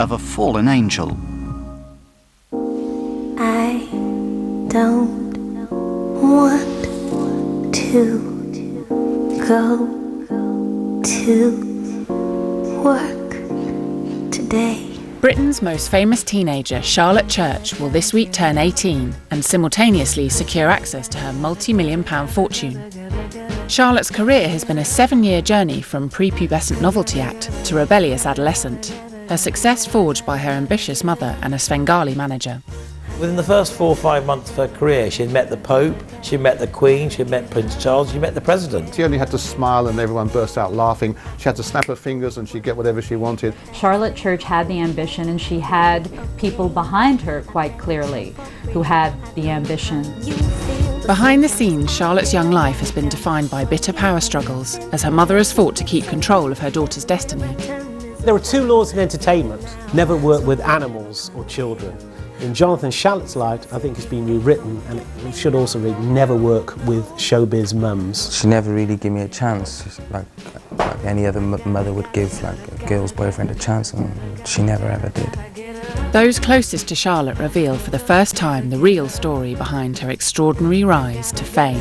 of a fallen angel. I don't want to go to work today. Britain's most famous teenager, Charlotte Church, will this week turn 18 and simultaneously secure access to her multi-million-pound fortune. Charlotte's career has been a 7-year journey from prepubescent novelty act to rebellious adolescent, her success forged by her ambitious mother and a Svengali manager. Within the first 4 or 5 months of her career, she had met the Pope, she had met the Queen, she had met Prince Charles, she met the President. She only had to smile and everyone burst out laughing. She had to snap her fingers and she'd get whatever she wanted. Charlotte Church had the ambition, and she had people behind her quite clearly who had the ambition. Behind the scenes, Charlotte's young life has been defined by bitter power struggles as her mother has fought to keep control of her daughter's destiny. There are 2 laws in entertainment: never work with animals or children. In Jonathan Charlotte's life, I think it's been rewritten, and it should also read, never work with showbiz mums. She never really gave me a chance, like any other mother would give like a girl's boyfriend a chance, and she never ever did. Those closest to Charlotte reveal for the first time the real story behind her extraordinary rise to fame.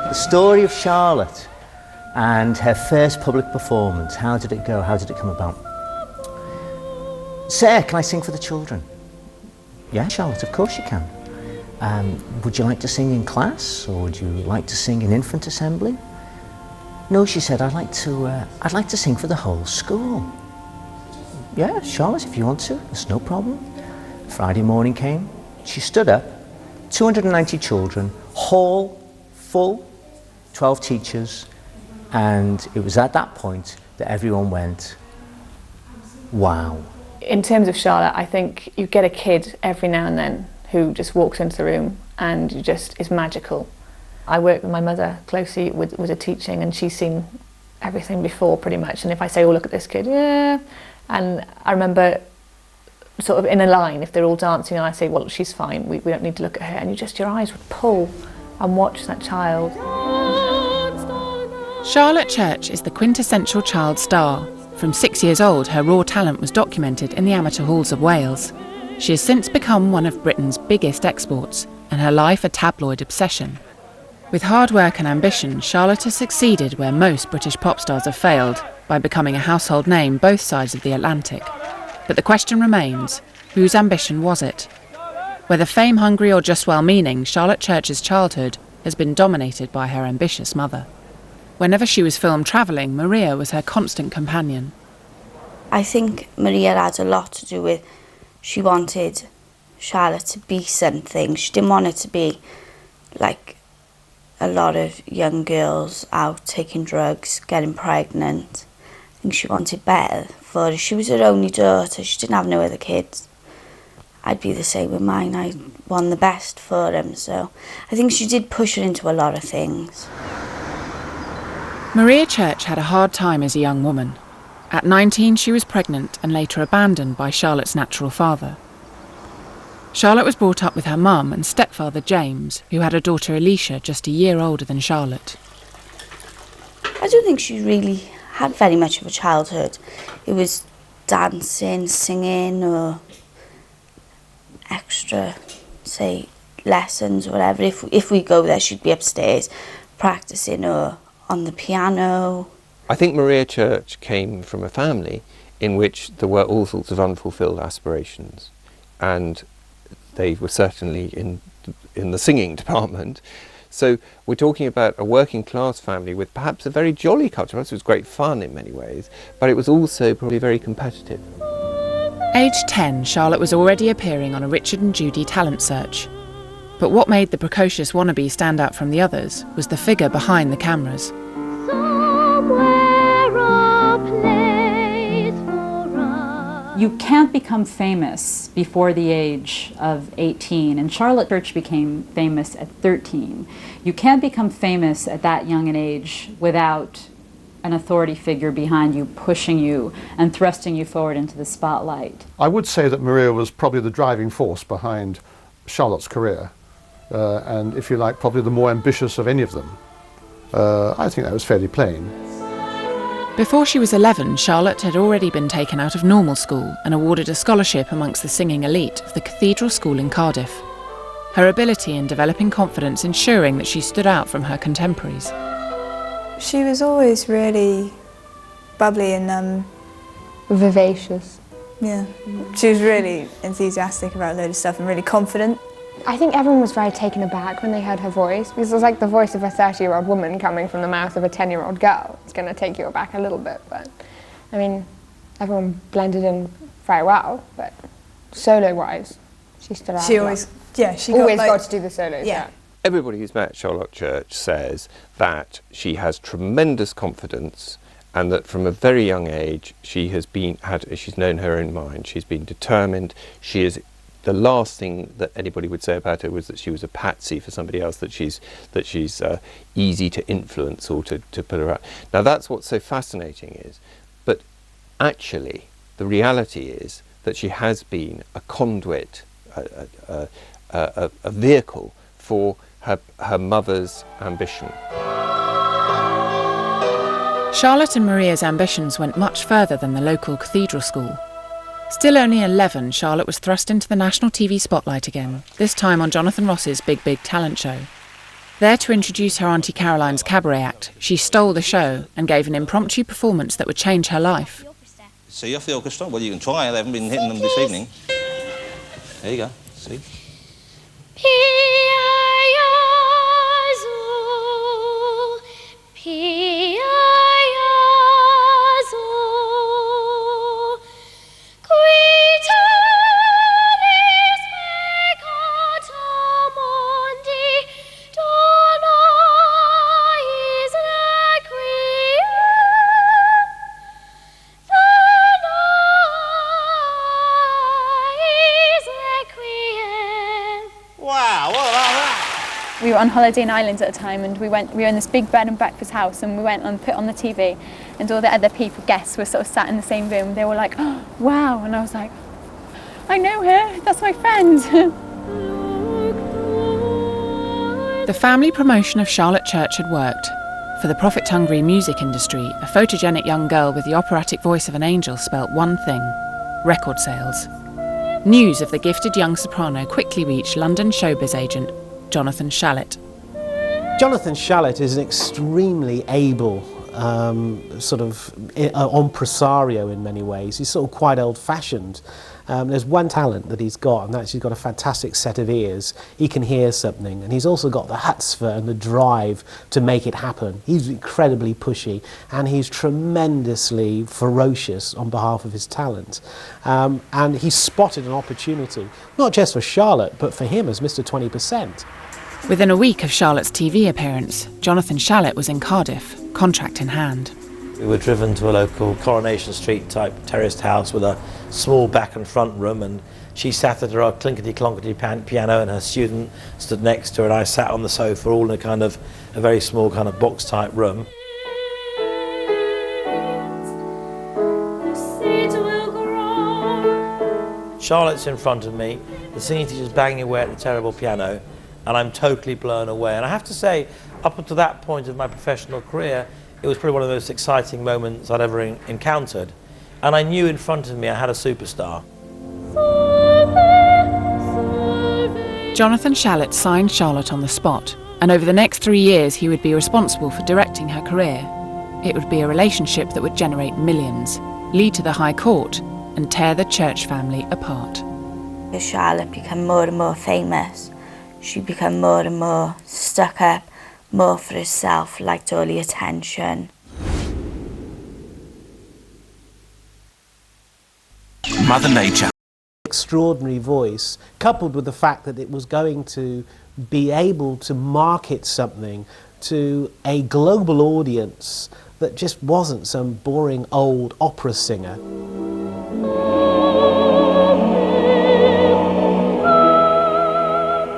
The story of Charlotte and her first public performance. How did it go? How did it come about? Sir, can I sing for the children? Yeah, Charlotte, of course you can. Would you like to sing in class, or would you like to sing in infant assembly? No, she said, I'd like to sing for the whole school. Yeah, Charlotte, if you want to, there's no problem. Friday morning came, she stood up, 290 children, hall full, 12 teachers, and it was at that point that everyone went, wow. In terms of Charlotte, I think you get a kid every now and then who just walks into the room and is magical. I work with my mother closely with her teaching, and she's seen everything before pretty much, and if I say, oh, look at this kid, yeah, and I remember sort of in a line, if they're all dancing and I say, well, she's fine, we don't need to look at her, and your eyes would pull and watch that child. Charlotte Church is the quintessential child star. From 6 years old, her raw talent was documented in the amateur halls of Wales. She has since become one of Britain's biggest exports, and her life a tabloid obsession. With hard work and ambition, Charlotte has succeeded where most British pop stars have failed, by becoming a household name both sides of the Atlantic. But the question remains, whose ambition was it? Whether fame-hungry or just well-meaning, Charlotte Church's childhood has been dominated by her ambitious mother. Whenever she was filmed travelling, Maria was her constant companion. I think Maria had a lot to do with she wanted Charlotte to be something. She didn't want her to be like a lot of young girls out taking drugs, getting pregnant. I think she wanted better for her. She was her only daughter. She didn't have no other kids. I'd be the same with mine. I want the best for them. So I think she did push her into a lot of things. Maria Church had a hard time as a young woman. At 19, she was pregnant and later abandoned by Charlotte's natural father. Charlotte was brought up with her mum and stepfather James, who had a daughter Alicia just a year older than Charlotte. I don't think she really had very much of a childhood. It was dancing, singing, or extra, say, lessons or whatever. If we go there, she'd be upstairs practicing or on the piano. I think Maria Church came from a family in which there were all sorts of unfulfilled aspirations, and they were certainly in the singing department. So we're talking about a working class family with perhaps a very jolly culture. It was great fun in many ways, but it was also probably very competitive. Aged 10, Charlotte was already appearing on a Richard and Judy talent search. But what made the precocious wannabe stand out from the others was the figure behind the cameras. You can't become famous before the age of 18, and Charlotte Church became famous at 13. You can't become famous at that young an age without an authority figure behind you, pushing you and thrusting you forward into the spotlight. I would say that Maria was probably the driving force behind Charlotte's career, and if you like, probably the more ambitious of any of them. I think that was fairly plain. Before she was 11, Charlotte had already been taken out of normal school and awarded a scholarship amongst the singing elite of the Cathedral School in Cardiff. Her ability in developing confidence ensuring that she stood out from her contemporaries. She was always really bubbly and vivacious. Yeah, she was really enthusiastic about a load of stuff and really confident. I think everyone was very taken aback when they heard her voice, because it was like the voice of a 30-year-old woman coming from the mouth of a 10-year-old girl. It's going to take you aback a little bit, but I mean, everyone blended in very well, but solo-wise, she stood out. She always, yeah, she always got, got to do the solos. Yeah. Everybody who's met Charlotte Church says that she has tremendous confidence, and that from a very young age she's known her own mind. She's been determined. She is. The last thing that anybody would say about her was that she was a patsy for somebody else, that she's easy to influence or to put her out. Now that's what's so fascinating is, but actually the reality is that she has been a conduit, a vehicle for her mother's ambition. Charlotte and Maria's ambitions went much further than the local cathedral school. Still only 11, Charlotte was thrust into the national TV spotlight again, this time on Jonathan Ross's Big Big Talent Show. There to introduce her Auntie Caroline's cabaret act, she stole the show and gave an impromptu performance that would change her life. See off the orchestra? Well, you can try. They haven't been hitting them this evening. There you go. See? We were on holiday in Ireland at the time, and we were in this big bed and breakfast house, and we went and put on the TV, and all the other guests were sort of sat in the same room. They were like, oh, wow, and I was like, I know her, that's my friend. The family promotion of Charlotte Church had worked. For the profit-hungry music industry, a photogenic young girl with the operatic voice of an angel spelt one thing: record sales. News of the gifted young soprano quickly reached London showbiz agent Jonathan Shalit. Jonathan Shalit is an extremely able impresario in many ways. He's sort of quite old-fashioned. There's one talent that he's got, and that's he's got a fantastic set of ears. He can hear something, and he's also got the chutzpah and the drive to make it happen. He's incredibly pushy, and he's tremendously ferocious on behalf of his talent. And he spotted an opportunity, not just for Charlotte, but for him as Mr. 20%. Within a week of Charlotte's TV appearance, Jonathan Shalit was in Cardiff, contract in hand. We were driven to a local Coronation Street type terraced house with a small back and front room, and she sat at her clinkety-clonkety piano, and her student stood next to her, and I sat on the sofa, all in a very small kind of box type room. Charlotte's in front of me, the singing teacher's banging away at the terrible piano, and I'm totally blown away. And I have to say, up until that point of my professional career, it was probably one of the most exciting moments I'd ever encountered. And I knew in front of me I had a superstar. Jonathan Shalit signed Charlotte on the spot, and over the next 3 years he would be responsible for directing her career. It would be a relationship that would generate millions, lead to the High Court, and tear the Church family apart. As Charlotte became more and more famous, she became more and more stuck up, more for herself, liked all the attention. Mother Nature. Extraordinary voice, coupled with the fact that it was going to be able to market something to a global audience that just wasn't some boring old opera singer.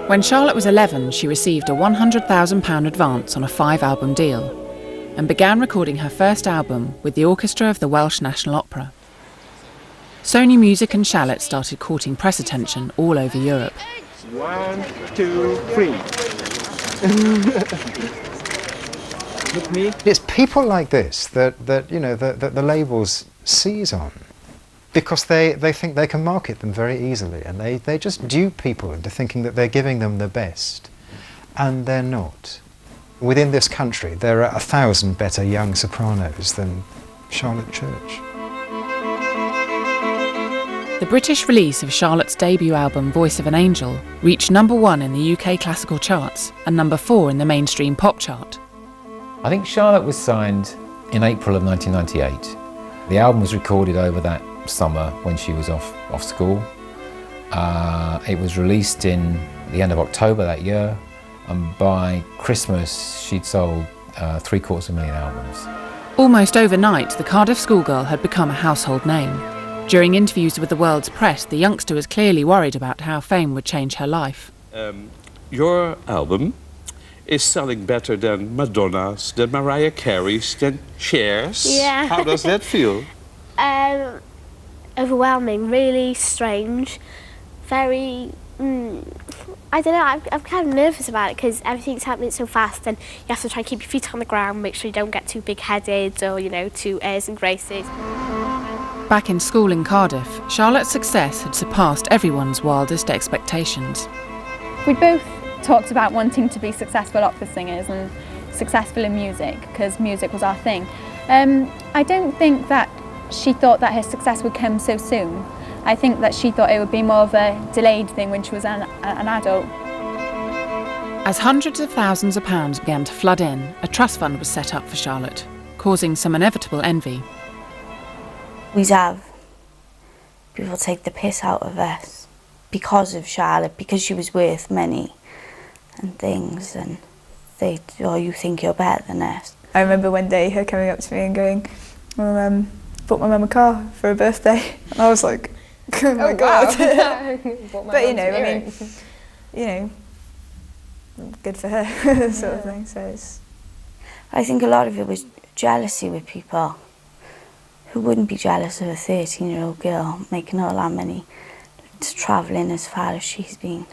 When Charlotte was 11, she received a £100,000 advance on a 5-album deal and began recording her first album with the orchestra of the Welsh National Opera. Sony Music and Charlotte started courting press attention all over Europe. 1, 2, 3. Look me. It's people like this that you know that the labels seize on, because they think they can market them very easily, and they just dupe people into thinking that they're giving them the best, and they're not. Within this country, there are 1,000 better young sopranos than Charlotte Church. The British release of Charlotte's debut album Voice of an Angel reached #1 in the UK classical charts and #4 in the mainstream pop chart. I think Charlotte was signed in April of 1998. The album was recorded over that summer when she was off school. It was released in the end of October that year, and by Christmas she'd sold 750,000 albums. Almost overnight, the Cardiff schoolgirl had become a household name. During interviews with the world's press, the youngster was clearly worried about how fame would change her life. Your album is selling better than Madonna's, than Mariah Carey's, than Cher's. Yeah. How does that feel? Overwhelming, really strange, very, I don't know, I'm kind of nervous about it because everything's happening so fast and you have to try and keep your feet on the ground, make sure you don't get too big-headed or, you know, too airs and graces. Back in school in Cardiff, Charlotte's success had surpassed everyone's wildest expectations. We both talked about wanting to be successful opera singers and successful in music because music was our thing. I don't think that she thought that her success would come so soon. I think that she thought it would be more of a delayed thing when she was an adult. As hundreds of thousands of pounds began to flood in, a trust fund was set up for Charlotte, causing some inevitable envy. We'd have people take the piss out of us because of Charlotte, because she was worth money and things, and they, oh, you think you're better than us. I remember one day her coming up to me and going, well, bought my mum a car for her birthday. And I was like, oh my God. But you know, I mean, you know, good for her sort of thing. So it's... I think a lot of it was jealousy with people. Who wouldn't be jealous of a 13-year-old girl making all that money, travelling as far as she's been?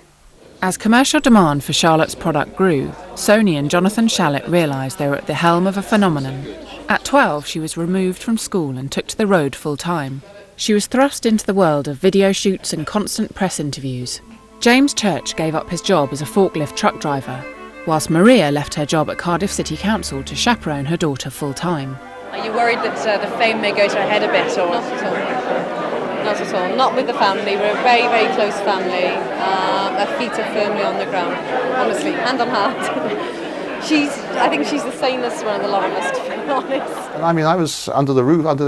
As commercial demand for Charlotte's product grew, Sony and Jonathan Shalit realised they were at the helm of a phenomenon. At 12, she was removed from school and took to the road full-time. She was thrust into the world of video shoots and constant press interviews. James Church gave up his job as a forklift truck driver, whilst Maria left her job at Cardiff City Council to chaperone her daughter full-time. Are you worried that the fame may go to her head a bit? Or? Not at all. Not at all. Not with the family. We're a very, very close family. Our feet are firmly on the ground, honestly, hand on heart. I think she's the sanest one of the lot of us, to be honest. I mean, I was under their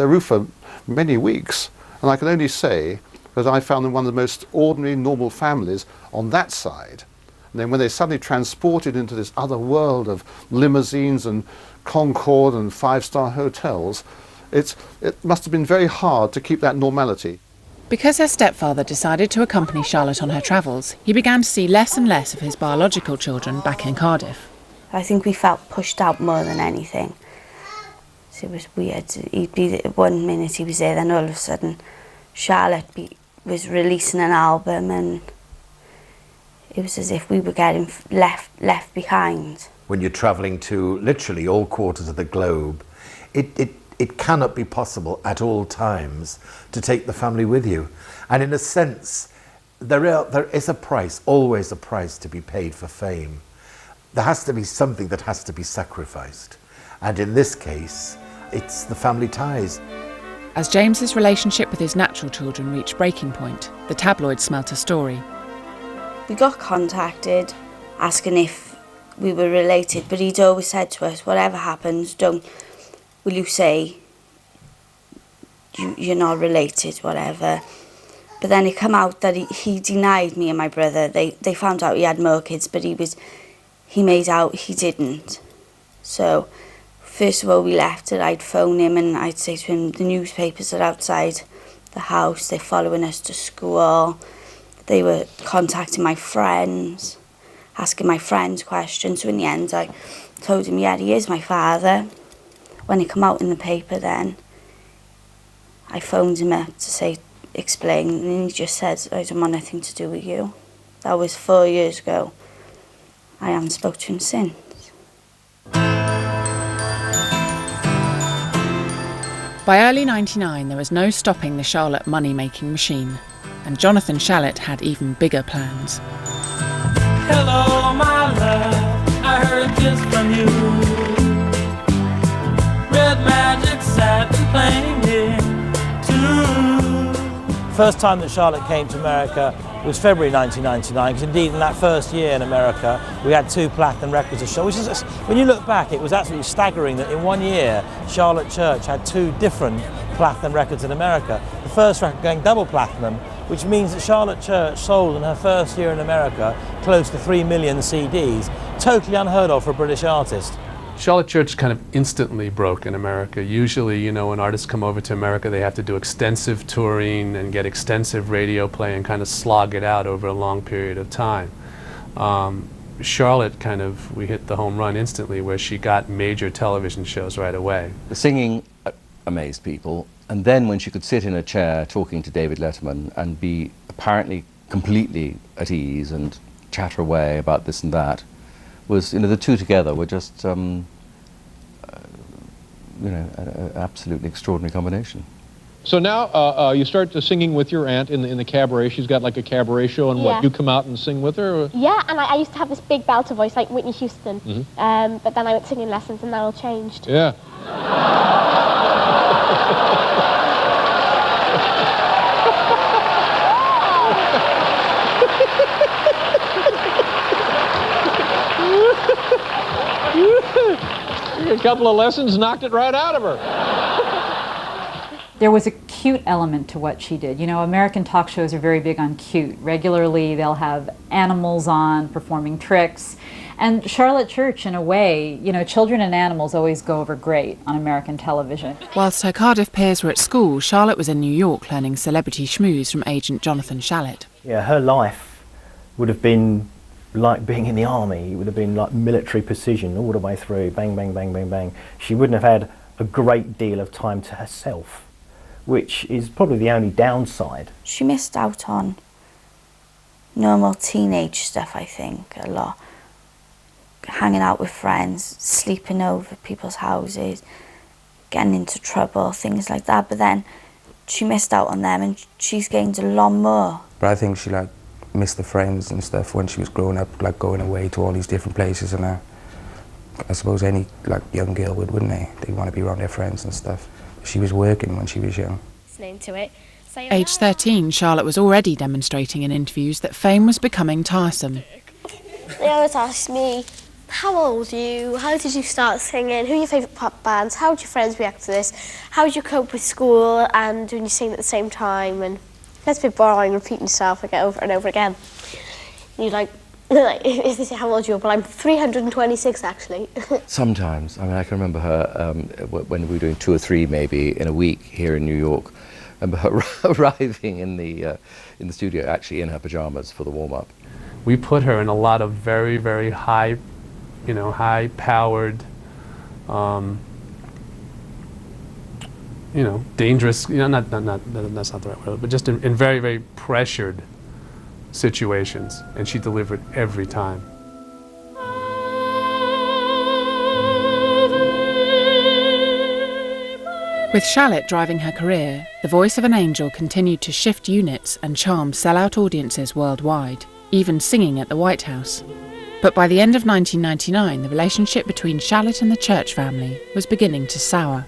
roof for many weeks, and I can only say that I found them one of the most ordinary, normal families on that side. And then when they suddenly transported into this other world of limousines and Concorde and five-star hotels, it must have been very hard to keep that normality. Because her stepfather decided to accompany Charlotte on her travels, he began to see less and less of his biological children back in Cardiff. I think we felt pushed out more than anything. So it was weird. He'd be, 1 minute he was there, then all of a sudden Charlotte was releasing an album, and it was as if we were getting left behind. When you're travelling to literally all quarters of the globe, it cannot be possible at all times to take the family with you. And in a sense, there is a price, always a price to be paid for fame. There has to be something that has to be sacrificed. And in this case, it's the family ties. As James's relationship with his natural children reached breaking point, the tabloids smelt a story. We got contacted asking if we were related, but he'd always said to us, whatever happens, will you say you're not related, whatever. But then it came out that he denied me and my brother. They found out he had more kids, but he made out he didn't. So first of all we left it, I'd phone him and I'd say to him, the newspapers are outside the house, they're following us to school, they were contacting my friends. asking my friends questions. So in the end, I told him, yeah, he is my father. When it came out in the paper then, I phoned him up to say, explain, and he just said, I don't want nothing to do with you. That was 4 years ago. I haven't spoken to him since. By early '99, there was no stopping the Charlotte money-making machine, and Jonathan Shalit had even bigger plans. Hello, my love, I heard this from you. Red magic satin playing it too. First time that Charlotte came to America was February 1999, because indeed in that first year in America we had 2 platinum records of Charlotte, which is, when you look back, it was absolutely staggering that in 1 year Charlotte Church had 2 different platinum records in America. The first record going double platinum, which means that Charlotte Church sold in her first year in America close to 3 million CDs, totally unheard of for a British artist. Charlotte Church kind of instantly broke in America. Usually, you know, when artists come over to America, they have to do extensive touring and get extensive radio play and kind of slog it out over a long period of time. Charlotte we hit the home run instantly, where she got major television shows right away. The singing amazed people, and then when she could sit in a chair talking to David Letterman and be apparently completely at ease and chatter away about this and that, was, you know, the two together were just, you know, an absolutely extraordinary combination. So now you start singing with your aunt in the cabaret. She's got like a cabaret show, and what, you come out and sing with her? Or? Yeah, and I used to have this big belter voice like Whitney Houston, but then I went singing lessons and that all changed. Yeah. A couple of lessons knocked it right out of her. There was a cute element to what she did. You know, American talk shows are very big on cute. Regularly, they'll have animals on performing tricks. And Charlotte Church, in a way, you know, children and animals always go over great on American television. Whilst her Cardiff peers were at school, Charlotte was in New York learning celebrity schmooze from agent Jonathan Shalit. Yeah, her life would have been like being in the army. It would have been like military precision all the way through, bang, bang, bang, bang, bang. She wouldn't have had a great deal of time to herself, which is probably the only downside. She missed out on normal teenage stuff, I think, a lot. Hanging out with friends, sleeping over people's houses, getting into trouble, things like that. But then she missed out on them, and she's gained a lot more. But I think she missed the friends and stuff when she was growing up, like going away to all these different places, and I suppose any young girl would, wouldn't they? They want to be around their friends and stuff. She was working when she was young. Listening to it. Aged 13, Charlotte was already demonstrating in interviews that fame was becoming tiresome. They always ask me, how old are you? How did you start singing? Who are your favourite pop bands? How did your friends react to this? How did you cope with school and when you sing at the same time? And that's a bit boring, repeating yourself again over and over again. And you're if they say how old you are, well, I'm 326 actually. Sometimes. I mean, I can remember her when we were doing 2 or 3 maybe in a week here in New York. I remember her arriving in the studio actually in her pajamas for the warm-up. We put her in a lot of very, very high, you know, high-powered, you know, dangerous, you know, that's not the right word, but just in very, very pressured situations, and she delivered every time. With Shalit driving her career, The Voice of an Angel continued to shift units and charm sellout audiences worldwide, even singing at the White House. But by the end of 1999, the relationship between Shalit and the Church family was beginning to sour.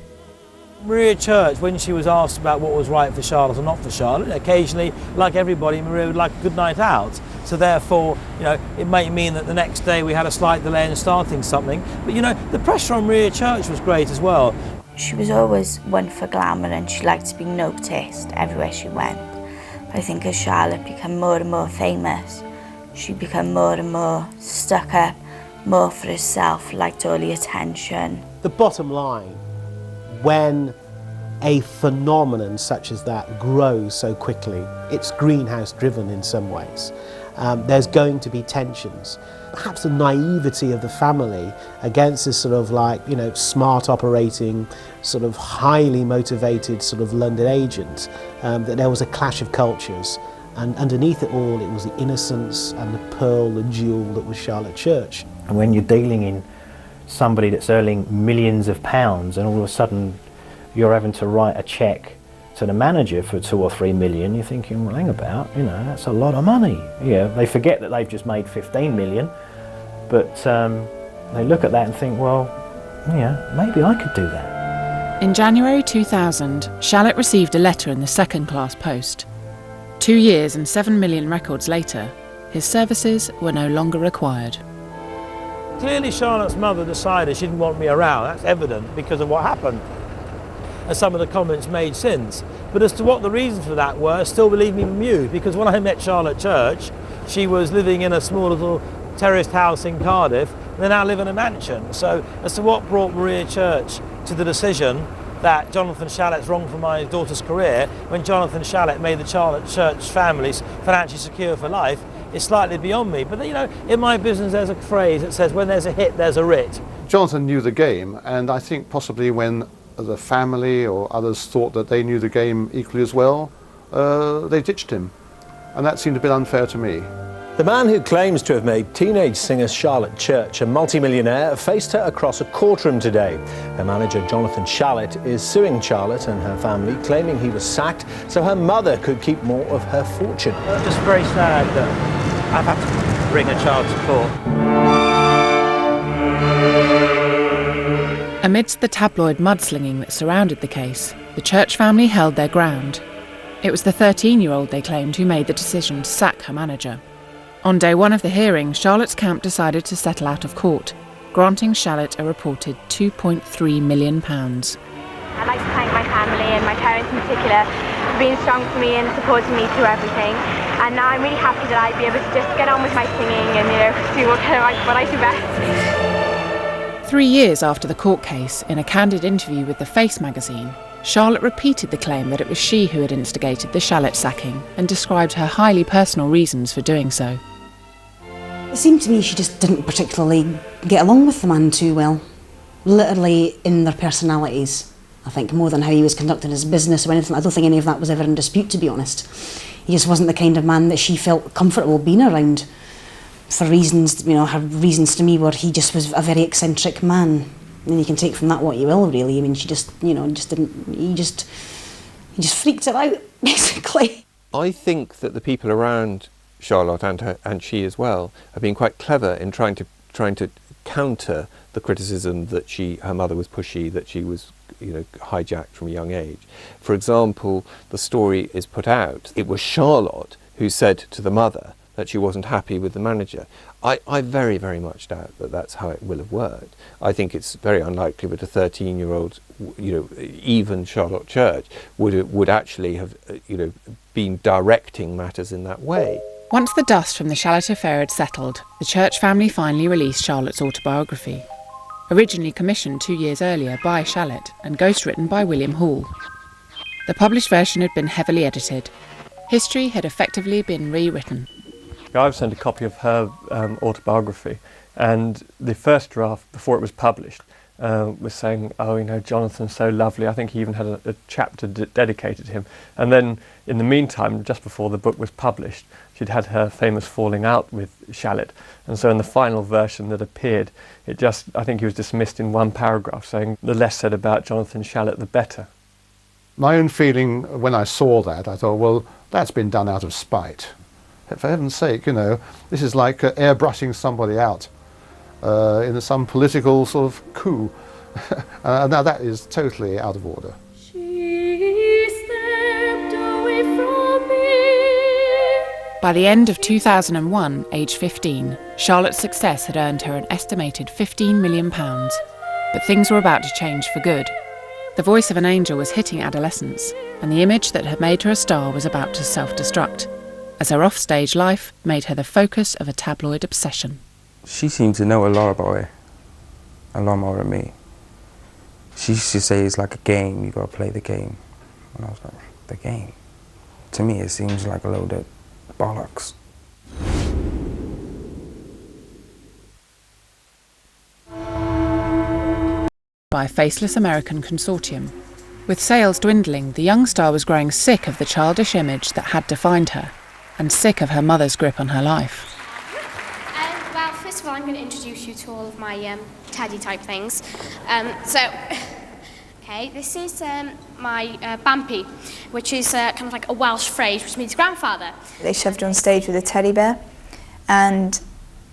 Maria Church, when she was asked about what was right for Charlotte or not for Charlotte, occasionally, like everybody, Maria would like a good night out. So therefore, you know, it might mean that the next day we had a slight delay in starting something. But you know, the pressure on Maria Church was great as well. She was always one for glamour, and she liked to be noticed everywhere she went. But I think as Charlotte became more and more famous, she became more and more stuck up, more for herself, liked all the attention. The bottom line, when a phenomenon such as that grows so quickly, it's greenhouse driven in some ways. there's going to be tensions. Perhaps the naivety of the family against this sort of like, you know, smart operating, sort of highly motivated sort of London agent, that there was a clash of cultures. And underneath it all, it was the innocence and the pearl, the jewel that was Charlotte Church. And when you're dealing in somebody that's earning millions of pounds and all of a sudden you're having to write a cheque to the manager for 2 or 3 million, you're thinking, well, hang about, you know, that's a lot of money. Yeah, they forget that they've just made 15 million, but they look at that and think, well, yeah, maybe I could do that. In January 2000, Shalit received a letter in the second-class post. 2 years and 7 million records later, his services were no longer required. Clearly Charlotte's mother decided she didn't want me around. That's evident because of what happened and some of the comments made since. But as to what the reasons for that were, still believe me bemused, because when I met Charlotte Church, she was living in a small little terraced house in Cardiff. They now live in a mansion. So as to what brought Maria Church to the decision that Jonathan Shalit's wrong for my daughter's career, when Jonathan Shalit made the Charlotte Church families financially secure for life, is slightly beyond me. But you know, in my business there's a phrase that says when there's a hit, there's a writ. Jonathan knew the game, and I think possibly when the family or others thought that they knew the game equally as well, they ditched him. And that seemed a bit unfair to me. The man who claims to have made teenage singer Charlotte Church a multimillionaire faced her across a courtroom today. Her manager Jonathan Shalit is suing Charlotte and her family, claiming he was sacked so her mother could keep more of her fortune. It's just very sad that I've had to bring a child to court. Amidst the tabloid mudslinging that surrounded the case, the Church family held their ground. It was the 13-year-old, they claimed, who made the decision to sack her manager. On day one of the hearing, Charlotte's camp decided to settle out of court, granting Shalit a reported £2.3 million. I'd like to thank my family and my parents in particular for being strong for me and supporting me through everything. And now I'm really happy that I'd be able to just get on with my singing and, you know, do what I do best. 3 years after the court case, in a candid interview with The Face magazine, Charlotte repeated the claim that it was she who had instigated the Shalit sacking and described her highly personal reasons for doing so. It seemed to me she just didn't particularly get along with the man too well. Literally in their personalities, I think, more than how he was conducting his business or anything. I don't think any of that was ever in dispute, to be honest. He just wasn't the kind of man that she felt comfortable being around. For reasons, you know, her reasons to me were he just was a very eccentric man. And you can take from that what you will, really. I mean, she just, you know, he just freaked her out, basically. I think that the people around Charlotte and she as well have been quite clever in trying to counter the criticism that her mother was pushy, that she was, you know, hijacked from a young age. For example, the story is put out. It was Charlotte who said to the mother that she wasn't happy with the manager. I very, very much doubt that that's how it will have worked. I think it's very unlikely that a 13-year-old, you know, even Charlotte Church would actually have, you know, been directing matters in that way. Once the dust from the Shalit affair had settled, the Church family finally released Charlotte's autobiography. Originally commissioned 2 years earlier by Shalit and ghostwritten by William Hall. The published version had been heavily edited. History had effectively been rewritten. I've sent a copy of her autobiography, and the first draft, before it was published, was saying, oh, you know, Jonathan's so lovely. I think he even had a chapter dedicated to him. And then, in the meantime, just before the book was published, she'd had her famous falling out with Shalit. And so in the final version that appeared, I think he was dismissed in one paragraph, saying, the less said about Jonathan Shalit, the better. My own feeling when I saw that, I thought, well, that's been done out of spite. For heaven's sake, you know, this is like airbrushing somebody out in some political sort of coup. Now that is totally out of order. By the end of 2001, aged 15, Charlotte's success had earned her an estimated £15 million. But things were about to change for good. The voice of an angel was hitting adolescence, and the image that had made her a star was about to self-destruct, as her off-stage life made her the focus of a tabloid obsession. She seemed to know a lot about it, a lot more than me. She used to say it's like a game, you gotta play the game. And I was like, the game? To me it seems like a load of bollocks. by a faceless American consortium. With sales dwindling, the young star was growing sick of the childish image that had defined her, and sick of her mother's grip on her life. Well, first of all, I'm going to introduce you to all of my teddy type things. Okay, this is my Bampy, which is kind of like a Welsh phrase, which means grandfather. They shoved her on stage with a teddy bear, and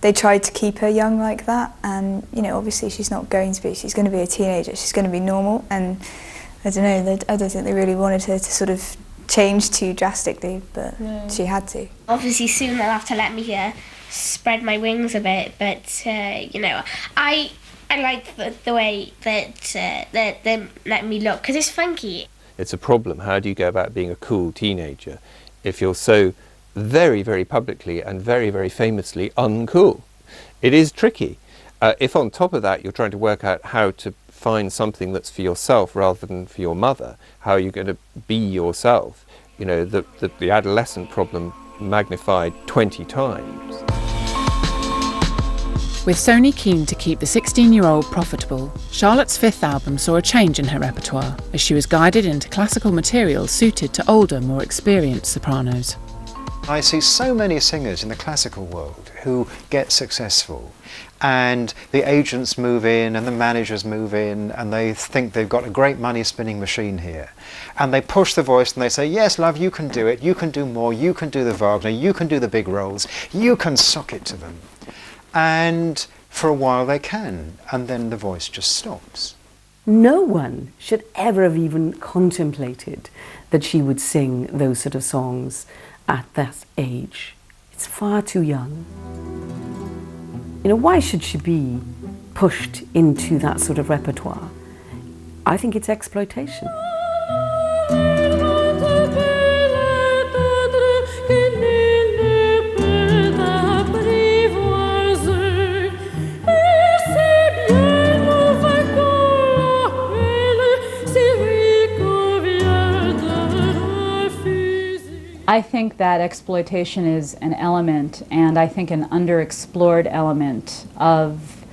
they tried to keep her young like that. And, you know, obviously she's not going to be, she's going to be a teenager, she's going to be normal. And I don't know, I don't think they really wanted her to sort of change too drastically, but she had to. Obviously soon they'll have to let me spread my wings a bit, but, you know, I like the way that they let me look, because it's funky. It's a problem. How do you go about being a cool teenager if you're so very, very publicly and very, very famously uncool? It is tricky. If on top of that you're trying to work out how to find something that's for yourself rather than for your mother, how are you going to be yourself? You know, the adolescent problem magnified 20 times. With Sony keen to keep the 16-year-old profitable, Charlotte's fifth album saw a change in her repertoire as she was guided into classical material suited to older, more experienced sopranos. I see so many singers in the classical world who get successful, and the agents move in and the managers move in and they think they've got a great money spinning machine here, and they push the voice and they say, yes love, you can do it, you can do more, you can do the Wagner, you can do the big roles, you can sock it to them. And for a while they can, and then the voice just stops. No one should ever have even contemplated that she would sing those sort of songs at that age. It's far too young. You know, why should she be pushed into that sort of repertoire? I think it's exploitation. I think that exploitation is an element, and I think an underexplored element of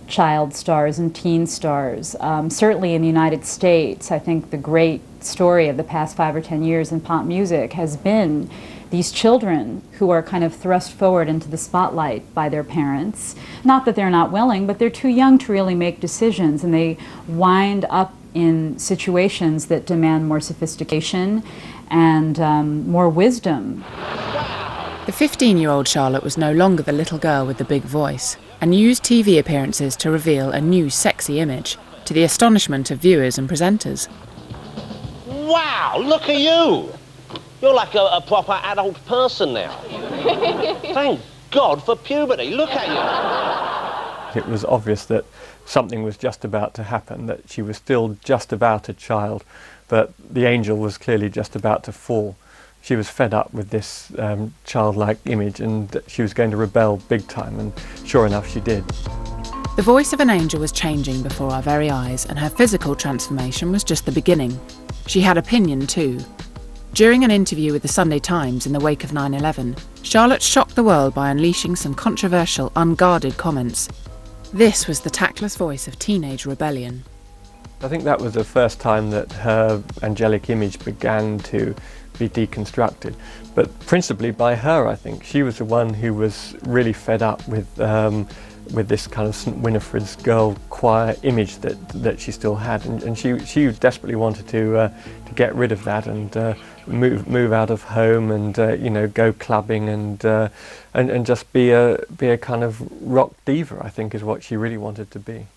child stars and teen stars. Certainly in the United States, I think the great story of the past 5 or 10 years in pop music has been these children who are kind of thrust forward into the spotlight by their parents. Not that they're not willing, but they're too young to really make decisions, and they wind up in situations that demand more sophistication and more wisdom. The 15-year-old Charlotte was no longer the little girl with the big voice, and used TV appearances to reveal a new sexy image, to the astonishment of viewers and presenters. Wow, look at you! You're like a proper adult person now. Thank God for puberty, look at you! It was obvious that something was just about to happen, that she was still just about a child, but the angel was clearly just about to fall. She was fed up with this childlike image, and she was going to rebel big time, and sure enough she did. The voice of an angel was changing before our very eyes, and her physical transformation was just the beginning. She had opinion too. During an interview with the Sunday Times in the wake of 9/11, Charlotte shocked the world by unleashing some controversial, unguarded comments. This was the tactless voice of teenage rebellion. I think that was the first time that her angelic image began to be deconstructed, but principally by her, I think. She was the one who was really fed up with this kind of St. Winifred's girl choir image that she still had, and she desperately wanted to get rid of that and move out of home and you know, go clubbing and just be a kind of rock diva, I think, is what she really wanted to be.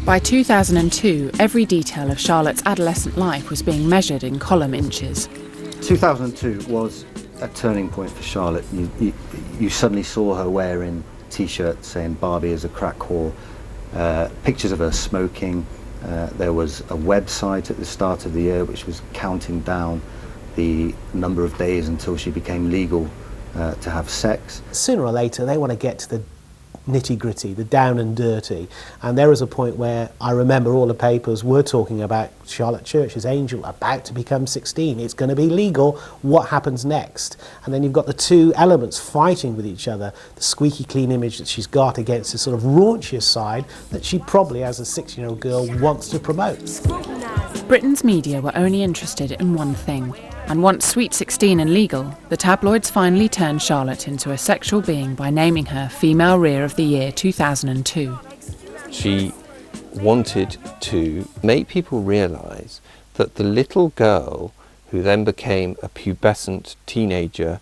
By 2002, every detail of Charlotte's adolescent life was being measured in column inches. 2002 was a turning point for Charlotte. You suddenly saw her wearing T-shirts saying Barbie is a crack whore, pictures of her smoking. There was a website at the start of the year which was counting down the number of days until she became legal to have sex. Sooner or later they want to get to the nitty-gritty, the down and dirty, and there was a point where I remember all the papers were talking about Charlotte Church's Angel about to become 16. It's going to be legal. What happens next? And then you've got the two elements fighting with each other. The squeaky clean image that she's got against the sort of raunchier side that she probably, as a 16-year-old girl, wants to promote. Britain's media were only interested in one thing. And once Sweet 16 and legal, the tabloids finally turned Charlotte into a sexual being by naming her Female Rear of the Year 2002. She wanted to make people realise that the little girl who then became a pubescent teenager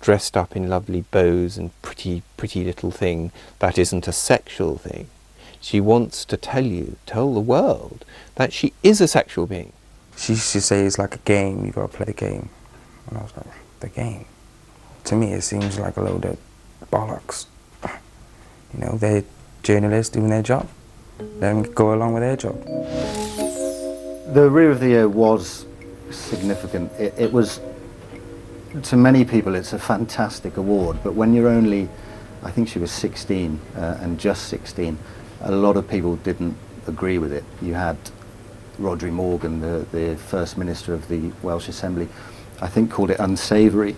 dressed up in lovely bows and pretty little thing, that isn't a sexual thing. She wants to tell the world that she is a sexual being. She used to say it's like a game, you gotta play the game. And I was like, the game? To me it seems like a load of bollocks. You know, they're journalists doing their job. Let them go along with their job. The Rear of the Year was significant. It was, to many people, it's a fantastic award, but when you're only, I think she was 16 and just 16, a lot of people didn't agree with it. You had Rhodri Morgan, the First Minister of the Welsh Assembly, I think called it unsavoury.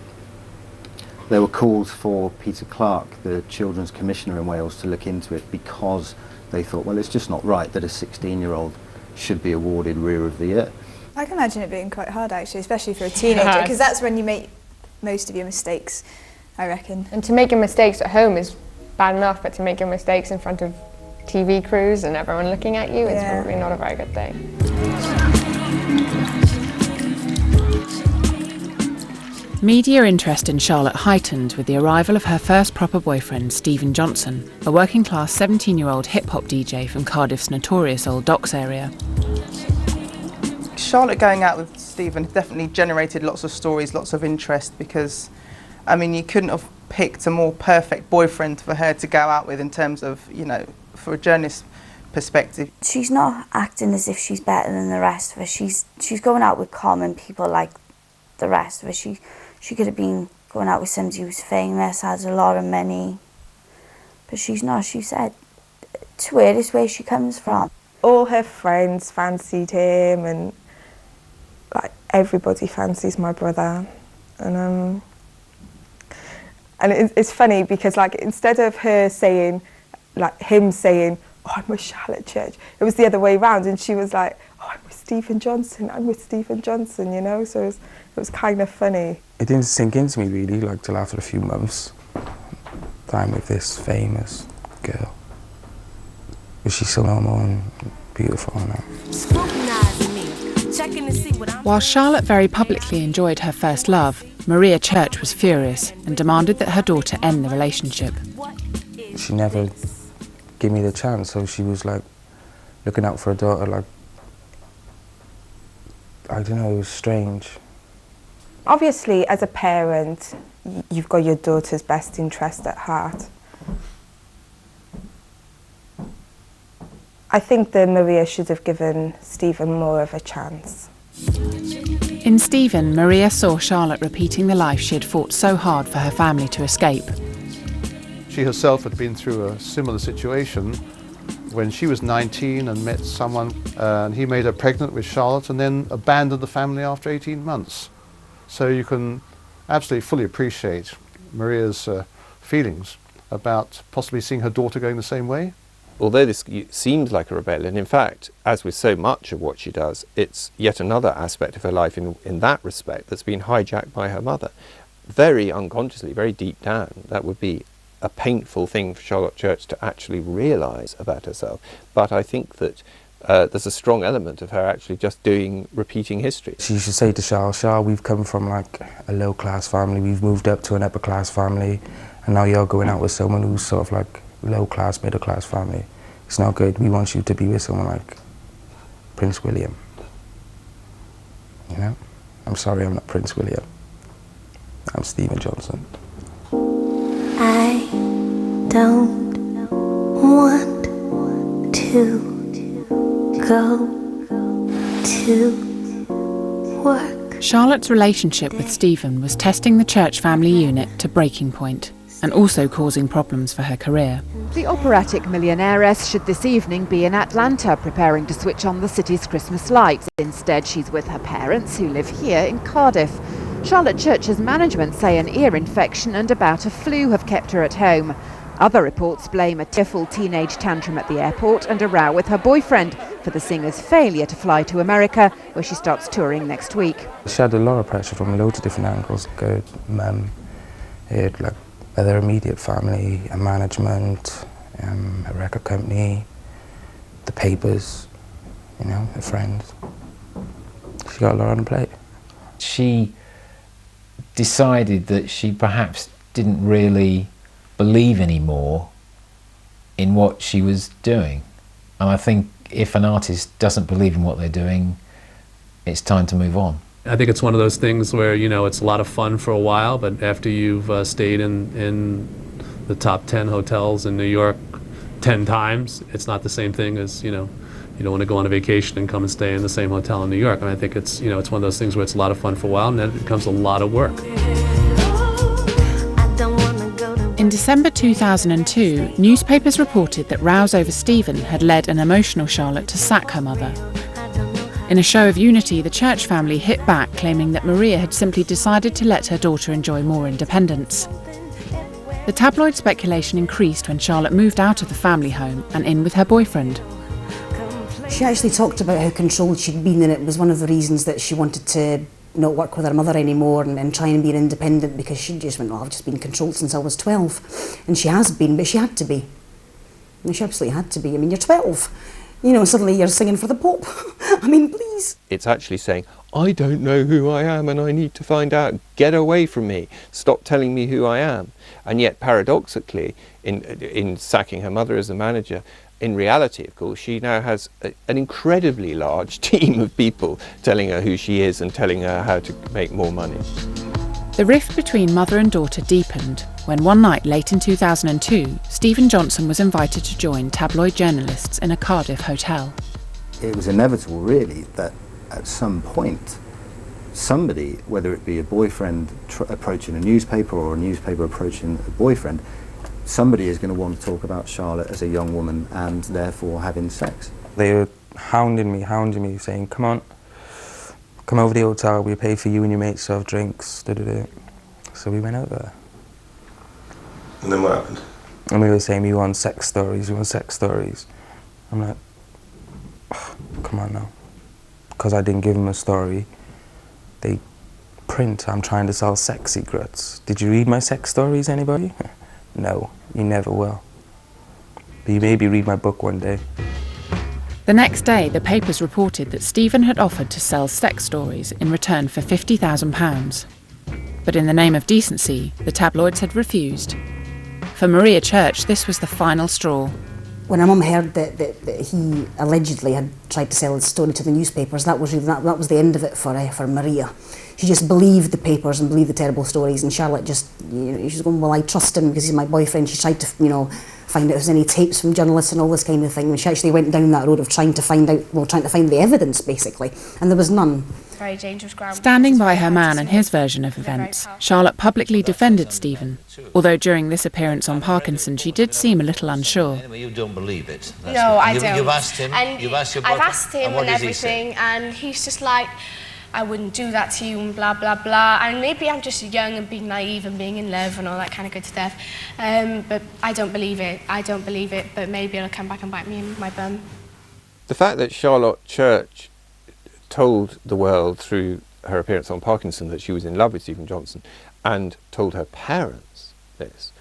There were calls for Peter Clarke, the Children's Commissioner in Wales, to look into it because they thought, well, it's just not right that a 16-year-old should be awarded Rear of the Year. I can imagine it being quite hard, actually, especially for a teenager, because that's when you make most of your mistakes, I reckon. And to make your mistakes at home is bad enough, but to make your mistakes in front of TV crews and everyone looking at you, it's probably not a very good thing. Media interest in Charlotte heightened with the arrival of her first proper boyfriend, Stephen Johnson, a working-class 17-year-old hip-hop DJ from Cardiff's notorious Old Docks area. Charlotte going out with Stephen definitely generated lots of stories, lots of interest, because, I mean, you couldn't have picked a more perfect boyfriend for her to go out with in terms of, you know, for a journalist perspective. She's not acting as if she's better than the rest of us. She's going out with common people like the rest of us. She could have been going out with somebody who's famous, has a lot of money, but she's not. She said to her, it's where she comes from. All her friends fancied him, and like everybody fancies my brother, and it's funny because like instead of her saying, like him saying, "Oh, I'm with Charlotte Church," it was the other way around, and she was like, "Oh, I'm with Stephen Johnson. I'm with Stephen Johnson," you know. So it was kind of funny. It didn't sink into me really, like till after a few months. Time with this famous girl. But she's so normal and beautiful now. While Charlotte very publicly enjoyed her first love, Maria Church was furious and demanded that her daughter end the relationship. She never gave me the chance, so she was like looking out for her daughter, like, I don't know, it was strange. Obviously, as a parent, you've got your daughter's best interest at heart. I think that Maria should have given Stephen more of a chance. In Stephen, Maria saw Charlotte repeating the life she had fought so hard for her family to escape. She herself had been through a similar situation when she was 19 and met someone, and he made her pregnant with Charlotte and then abandoned the family after 18 months. So you can absolutely fully appreciate Maria's feelings about possibly seeing her daughter going the same way. Although this seems like a rebellion, in fact, as with so much of what she does, it's yet another aspect of her life in that respect that's been hijacked by her mother. Very unconsciously, very deep down, that would be a painful thing for Charlotte Church to actually realise about herself. But I think that there's a strong element of her actually just repeating history. She used to say to Charles, we've come from like a low class family, we've moved up to an upper class family, and now you're going out with someone who's sort of like low class, middle class family. It's not good. We want you to be with someone like Prince William. You know? I'm sorry, I'm not Prince William. I'm Stephen Johnson. I don't want to go to work. Charlotte's relationship with Stephen was testing the Church family unit to breaking point. and also causing problems for her career. The operatic millionairess should this evening be in Atlanta preparing to switch on the city's Christmas lights. Instead, she's with her parents who live here in Cardiff. Charlotte Church's management say an ear infection and a bout of flu have kept her at home. Other reports blame a tearful teenage tantrum at the airport and a row with her boyfriend for the singer's failure to fly to America, where she starts touring next week. She had a lot of pressure from loads of different angles. Good mum, like their immediate family, a management, a record company, the papers, you know, her friends. She got a lot on the plate. She decided that she perhaps didn't really believe anymore in what she was doing. And I think if an artist doesn't believe in what they're doing, it's time to move on. I think it's one of those things where, you know, it's a lot of fun for a while, but after you've stayed in the top 10 hotels in New York 10 times, it's not the same thing as, you know, you don't want to go on a vacation and come and stay in the same hotel in New York. And I think it's, you know, it's one of those things where it's a lot of fun for a while and then it becomes a lot of work. In December 2002, newspapers reported that rows over Stephen had led an emotional Charlotte to sack her mother. In a show of unity, the Church family hit back, claiming that Maria had simply decided to let her daughter enjoy more independence. The tabloid speculation increased when Charlotte moved out of the family home and in with her boyfriend. She actually talked about how controlled she'd been, and it was one of the reasons that she wanted to not work with her mother anymore and try and be independent, because she just went, well, I've just been controlled since I was 12. And she has been, but she had to be. I mean, she absolutely had to be. I mean, you're 12. You know, suddenly you're singing for the Pope. I mean, please. It's actually saying, I don't know who I am and I need to find out. Get away from me. Stop telling me who I am. And yet, paradoxically, in sacking her mother as a manager, in reality, of course, she now has an incredibly large team of people telling her who she is and telling her how to make more money. The rift between mother and daughter deepened when one night late in 2002, Stephen Johnson was invited to join tabloid journalists in a Cardiff hotel. It was inevitable, really, that at some point somebody, whether it be a boyfriend approaching a newspaper or a newspaper approaching a boyfriend, somebody is going to want to talk about Charlotte as a young woman and therefore having sex. They were hounding me, saying, come on, come over to the hotel, we'll pay for you and your mates to have drinks, da-da-da. So we went over there. And then what happened? And we were saying, we want sex stories, we want sex stories. I'm like, come on now. Because I didn't give them a story, they print, I'm trying to sell sex secrets. Did you read my sex stories, anybody? No, you never will. But you maybe read my book one day. The next day, the papers reported that Stephen had offered to sell sex stories in return for £50,000. But in the name of decency, the tabloids had refused. For Maria Church, this was the final straw. When her mum heard that he allegedly had tried to sell his story to the newspapers, that was the end of it for Maria. She just believed the papers and believed the terrible stories, and Charlotte just, you know, she's going, well, I trust him because he's my boyfriend. She tried to, you know, find out if there's any tapes from journalists and all this kind of thing. And she actually went down that road of trying to find the evidence, basically, and there was none. Very dangerous ground. Standing by her man and his version of events, Charlotte publicly defended Stephen, although during this appearance on Parkinson she did seem a little unsure. You don't believe it? No, I don't. You've asked him? And you've asked your I've boyfriend? asked him what and does he say? everything, and he's just like, I wouldn't do that to you and blah, blah, blah. And maybe I'm just young and being naive and being in love and all that kind of good stuff. But I don't believe it. I don't believe it, but maybe it'll come back and bite me in my bum. The fact that Charlotte Church told the world through her appearance on Parkinson that she was in love with Stephen Johnson and told her parents this,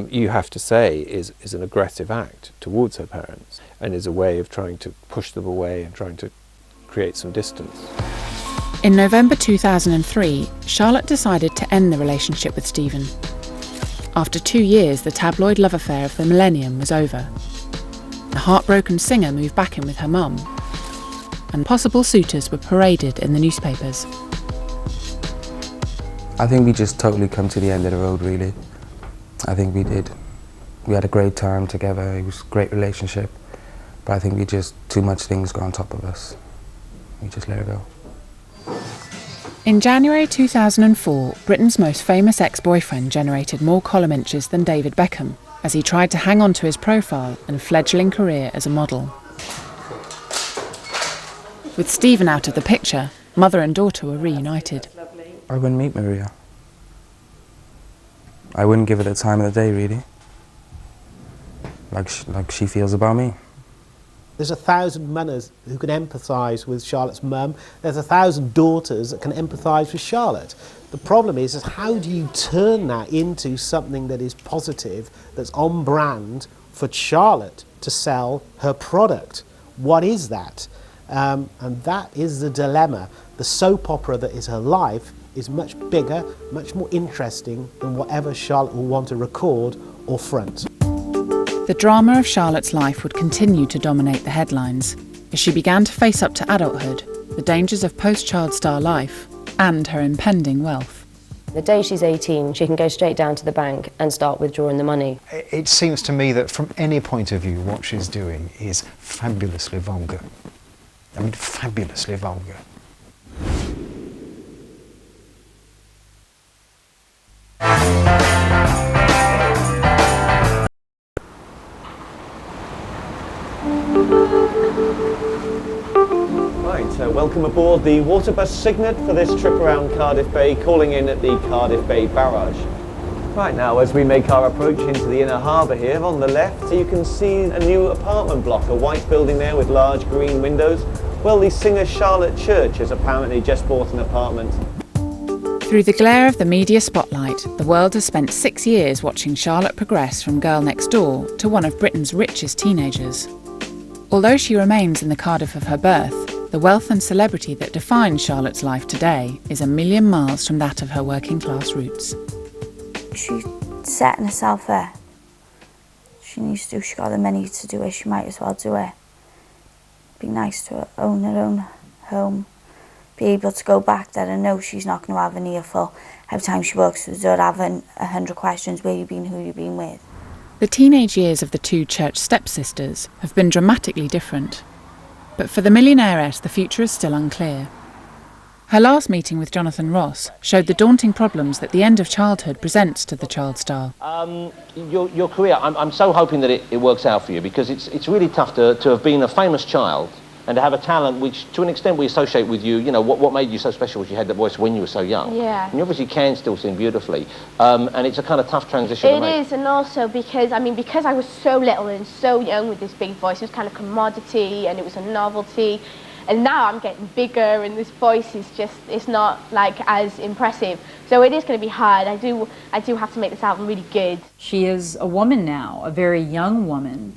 you have to say is an aggressive act towards her parents and is a way of trying to push them away and trying to create some distance. In November 2003, Charlotte decided to end the relationship with Stephen. After 2 years, the tabloid love affair of the millennium was over. The heartbroken singer moved back in with her mum, and possible suitors were paraded in the newspapers. I think we just totally come to the end of the road, really. I think we did. We had a great time together, it was a great relationship, but I think too much things got on top of us. We just let it go. In January 2004, Britain's most famous ex-boyfriend generated more column inches than David Beckham as he tried to hang on to his profile and fledgling career as a model. With Stephen out of the picture, mother and daughter were reunited. I wouldn't meet Maria. I wouldn't give her the time of the day, really. Like she feels about me. There's 1,000 mothers who can empathise with Charlotte's mum. There's 1,000 daughters that can empathise with Charlotte. The problem is how do you turn that into something that is positive, that's on brand for Charlotte to sell her product? What is that? And that is the dilemma. The soap opera that is her life is much bigger, much more interesting than whatever Charlotte will want to record or front. The drama of Charlotte's life would continue to dominate the headlines as she began to face up to adulthood, the dangers of post-child star life, and her impending wealth. The day she's 18, she can go straight down to the bank and start withdrawing the money. It seems to me that from any point of view, what she's doing is fabulously vulgar. I mean, fabulously vulgar. Welcome aboard the water bus Cygnet for this trip around Cardiff Bay, calling in at the Cardiff Bay Barrage. Right now, as we make our approach into the inner harbour here, on the left, you can see a new apartment block, a white building there with large green windows. Well, the singer Charlotte Church has apparently just bought an apartment. Through the glare of the media spotlight, the world has spent 6 years watching Charlotte progress from girl next door to one of Britain's richest teenagers. Although she remains in the Cardiff of her birth, the wealth and celebrity that defines Charlotte's life today is a million miles from that of her working class roots. She's setting herself there. She needs to, she got the money to do it, she might as well do it. Be nice to her, own her own home, be able to go back there and know she's not going to have an earful every time she walks through the door having 100 questions, where you been, who you been with. The teenage years of the two Church stepsisters have been dramatically different. But for the millionairess, the future is still unclear. Her last meeting with Jonathan Ross showed the daunting problems that the end of childhood presents to the child star. Your career, I'm so hoping that it works out for you, because it's really tough to have been a famous child and to have a talent which, to an extent, we associate with you. You know, what made you so special was you had that voice when you were so young. Yeah. And you obviously can still sing beautifully. And it's a kind of tough transition to make. It is, and also because I was so little and so young with this big voice, it was kind of commodity and it was a novelty. And now I'm getting bigger and this voice is just, it's not like as impressive. So it is going to be hard. I do have to make this album really good. She is a woman now, a very young woman.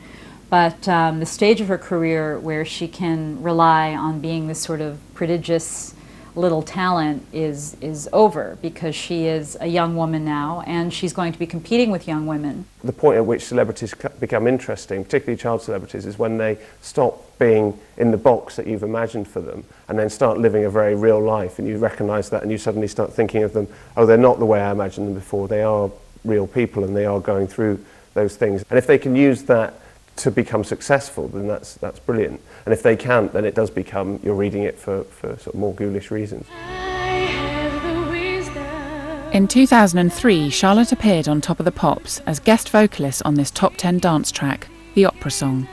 But the stage of her career where she can rely on being this sort of prodigious little talent is over, because she is a young woman now and she's going to be competing with young women. The point at which celebrities become interesting, particularly child celebrities, is when they stop being in the box that you've imagined for them and then start living a very real life, and you recognise that and you suddenly start thinking of them, oh, they're not the way I imagined them before, they are real people and they are going through those things. And if they can use that to become successful, then that's brilliant. And if they can't, then it does become, you're reading it for sort of more ghoulish reasons. In 2003, Charlotte appeared on Top of the Pops as guest vocalist on this top 10 dance track, the opera song.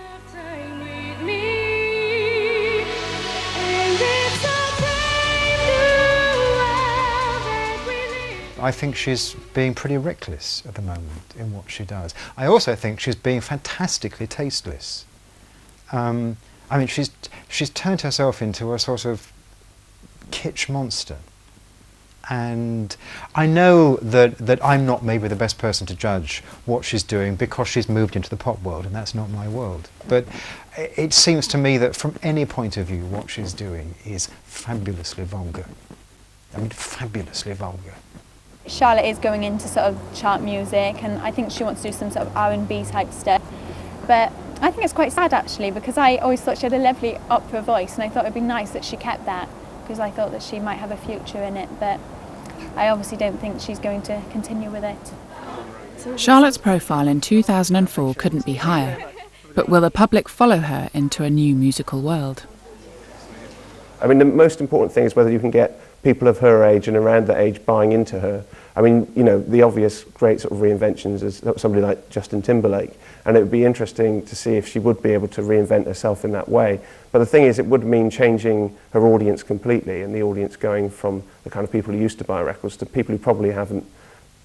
I think she's being pretty reckless at the moment in what she does. I also think she's being fantastically tasteless. I mean, she's turned herself into a sort of kitsch monster. And I know that I'm not maybe the best person to judge what she's doing, because she's moved into the pop world and that's not my world. But it seems to me that from any point of view, what she's doing is fabulously vulgar. I mean, fabulously vulgar. Charlotte is going into sort of chart music, and I think she wants to do some sort of R&B type stuff. But I think it's quite sad actually, because I always thought she had a lovely opera voice, and I thought it'd be nice that she kept that, because I thought that she might have a future in it, but I obviously don't think she's going to continue with it. Charlotte's profile in 2004 couldn't be higher, but will the public follow her into a new musical world? I mean, the most important thing is whether you can get people of her age and around that age buying into her. I mean, you know, the obvious great sort of reinventions is somebody like Justin Timberlake, and it would be interesting to see if she would be able to reinvent herself in that way. But the thing is, it would mean changing her audience completely, and the audience going from the kind of people who used to buy records to people who probably haven't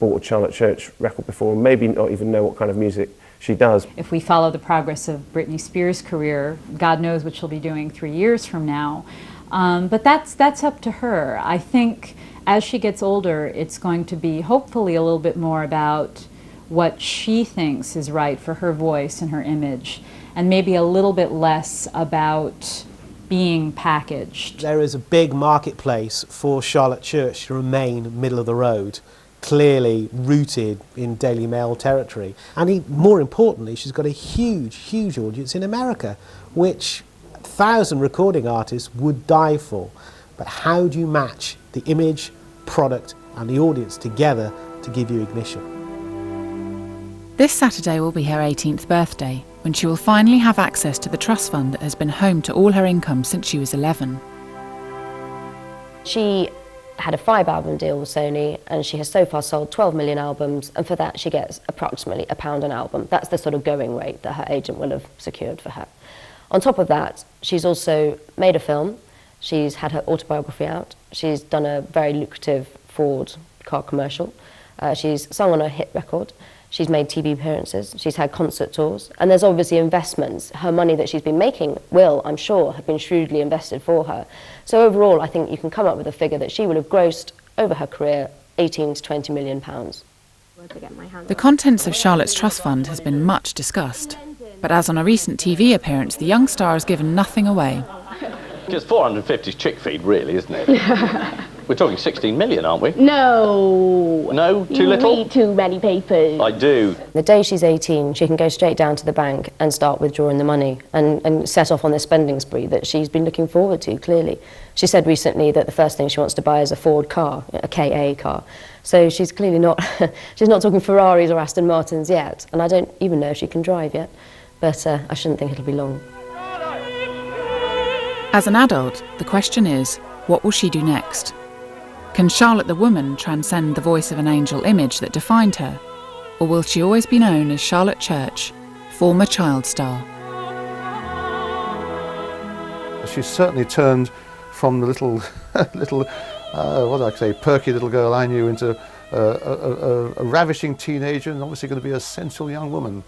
bought a Charlotte Church record before, and maybe not even know what kind of music she does. If we follow the progress of Britney Spears' career, God knows what she'll be doing 3 years from now. But that's up to her. I think as she gets older, it's going to be hopefully a little bit more about what she thinks is right for her voice and her image, and maybe a little bit less about being packaged. There is a big marketplace for Charlotte Church to remain middle of the road, clearly rooted in Daily Mail territory. And more importantly, she's got a huge, huge audience in America, which 1,000 recording artists would die for. But how do you match the image, product and the audience together to give you ignition? This Saturday will be her 18th birthday, when she will finally have access to the trust fund that has been home to all her income since she was 11. She had a 5-album deal with Sony, and she has so far sold 12 million albums, and for that she gets approximately £1 an album. That's the sort of going rate that her agent will have secured for her. On top of that, she's also made a film, she's had her autobiography out, she's done a very lucrative Ford car commercial, she's sung on a hit record, she's made TV appearances, she's had concert tours, and there's obviously investments. Her money that she's been making will, I'm sure, have been shrewdly invested for her. So overall, I think you can come up with a figure that she will have grossed over her career 18 to 20 million pounds. The contents of Charlotte's trust fund has been much discussed, but as on a recent TV appearance, the young star has given nothing away. Because 450 is chick feed, really, isn't it? We're talking 16 million, aren't we? No. No? Too little? You read too many papers. I do. The day she's 18, she can go straight down to the bank and start withdrawing the money and set off on this spending spree that she's been looking forward to, clearly. She said recently that the first thing she wants to buy is a Ford car, a KA car. So she's clearly not, she's not talking Ferraris or Aston Martins yet, and I don't even know if she can drive yet, but I shouldn't think it'll be long. As an adult, the question is, what will she do next? Can Charlotte the woman transcend the voice of an angel image that defined her? Or will she always be known as Charlotte Church, former child star? She's certainly turned from the little, what do I say, perky little girl I knew into a ravishing teenager, and obviously going to be a sensual young woman,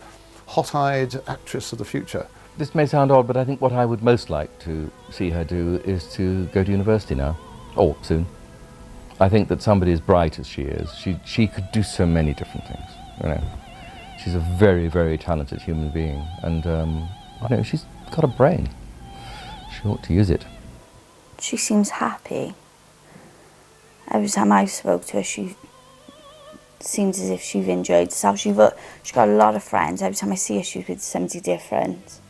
hot-eyed actress of the future. This may sound odd, but I think what I would most like to see her do is to go to university now, or soon. I think that somebody as bright as she is, she could do so many different things. You know, she's a very, very talented human being, and you know, she's got a brain. She ought to use it. She seems happy. Every time I spoke to her, she seems as if she's enjoyed herself. She's got a lot of friends. Every time I see her, she's with somebody different.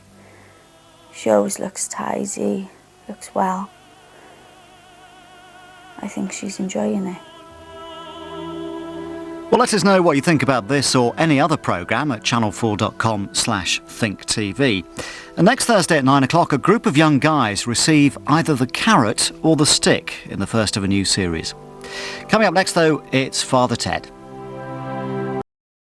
She always looks tidy, looks well. I think she's enjoying it. Well, let us know what you think about this or any other programme at channel4.com/thinktv. And next Thursday at 9 o'clock, a group of young guys receive either the carrot or the stick in the first of a new series. Coming up next, though, it's Father Ted.